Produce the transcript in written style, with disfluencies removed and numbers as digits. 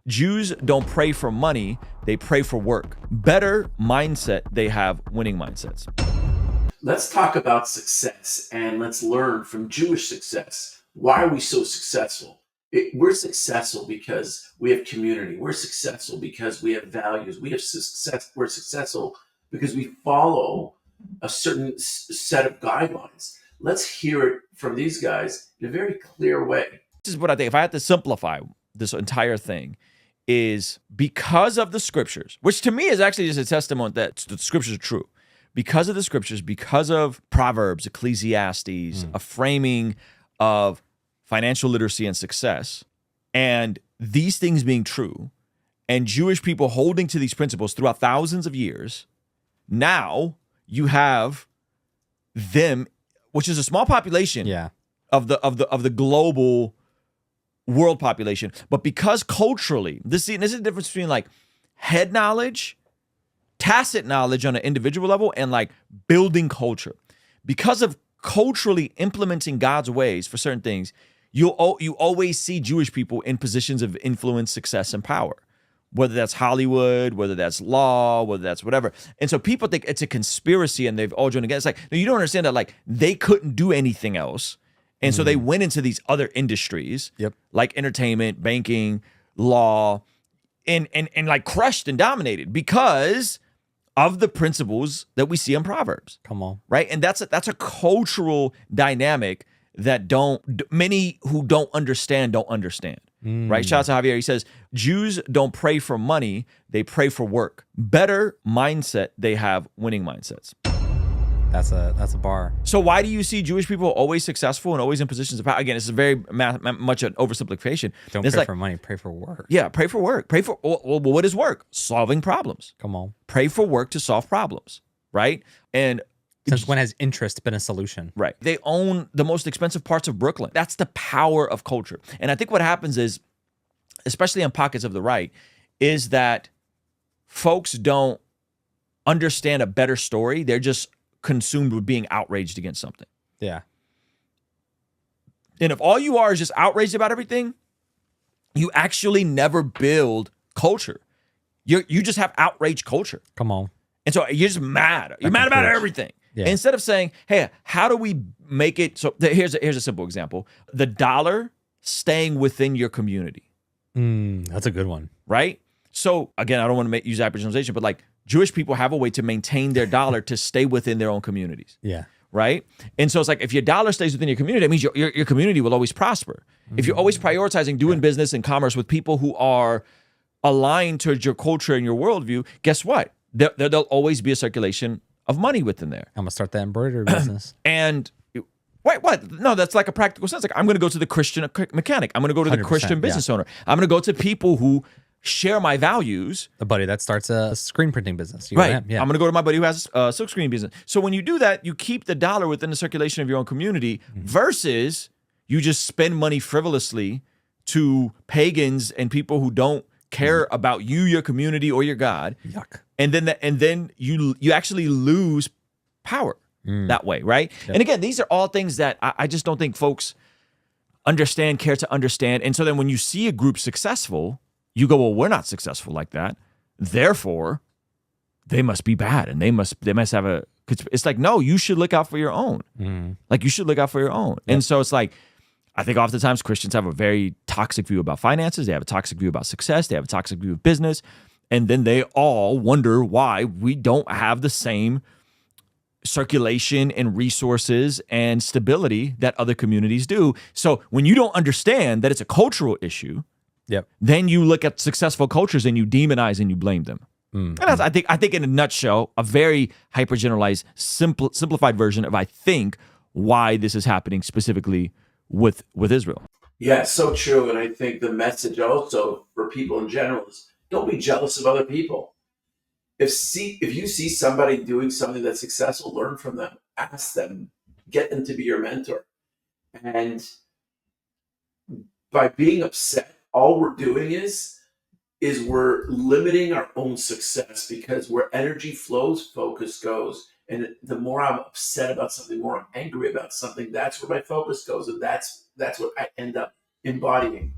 Jews don't pray for money, they pray for work. Better mindset, they have winning mindsets. Let's talk about success and let's learn from Jewish success. Why are we so successful? We're successful because we have community. We're successful because we have values. We're successful because we follow a certain set of guidelines. Let's hear it from these guys in a very clear way. This is what I think. If I had to simplify this entire thing, is because of the scriptures, which to me is actually just a testament that the scriptures are true. Because of the scriptures, because of Proverbs, Ecclesiastes, a framing of financial literacy and success, and these things being true, and Jewish people holding to these principles throughout thousands of years, now you have them, which is a small population of the global world population, but because culturally, this is the difference between like head knowledge, tacit knowledge on an individual level, and like building culture. Because of culturally implementing God's ways for certain things, you always see Jewish people in positions of influence, success, and power, whether that's Hollywood, whether that's law, whether that's whatever. And so people think it's a conspiracy and they've all joined together. It's like, no, you don't understand that like they couldn't do anything else. And so they went into these other industries, like entertainment, banking, law, and like crushed and dominated because of the principles that we see in Proverbs. Come on. Right? And that's a cultural dynamic that many who don't understand. Right? Shout out to Javier. He says, Jews don't pray for money, they pray for work. Better mindset, they have winning mindsets. That's a bar. So why do you see Jewish people always successful and always in positions of power? Again, it's a very much an oversimplification. Don't pray for money, pray for work. Yeah, pray for work. Well, what is work? Solving problems. Come on. Pray for work to solve problems, right? And since when has interest been a solution? Right. They own the most expensive parts of Brooklyn. That's the power of culture. And I think what happens is, especially in pockets of the right, is that folks don't understand a better story. They're just consumed with being outraged against something. Yeah. And if all you are is just outraged about everything, you actually never build culture. You just have outraged culture. Come on. And so you're just mad. You're mad about everything. Yeah. Instead of saying, hey, how do we make it? So here's a simple example. The dollar staying within your community. That's a good one. Right? So again, I don't want to use that generalization, but like Jewish people have a way to maintain their dollar to stay within their own communities. Yeah. Right? And so it's like, if your dollar stays within your community, that means your community will always prosper. If you're always prioritizing doing business and commerce with people who are aligned towards your culture and your worldview, guess what? There'll always be a circulation of money within there. I'm going to start that embroidery business. And wait, what? No, that's like a practical sense. Like, I'm going to go to the Christian mechanic. I'm going to go to the Christian business owner. I'm going to go to people who share my values. The buddy that starts a screen printing business. Right. Yeah. I'm going to go to my buddy who has a silk screen business. So when you do that, you keep the dollar within the circulation of your own community versus you just spend money frivolously to pagans and people who don't care about you, your community, or your God. Yuck. And then you actually lose power that way, right? Yep. And again, these are all things that I just don't think folks care to understand. And so then when you see a group successful, you go, well, we're not successful like that. Therefore, they must be bad, and they must have a. It's like, no, you should look out for your own. Like, you should look out for your own. Yep. And so it's like, I think oftentimes Christians have a very toxic view about finances. They have a toxic view about success. They have a toxic view of business. And then they all wonder why we don't have the same circulation and resources and stability that other communities do. So when you don't understand that it's a cultural issue, then you look at successful cultures and you demonize and you blame them. And that's, I think in a nutshell, a very hyper-generalized, simplified version of, I think, why this is happening specifically with Israel. Yeah, so true. And I think the message also for people in general is, don't be jealous of other people. If you see somebody doing something that's successful, learn from them, ask them, get them to be your mentor. And by being upset, all we're doing is we're limiting our own success, because where energy flows, focus goes. And the more I'm upset about something, the more I'm angry about something, that's where my focus goes. And that's what I end up embodying.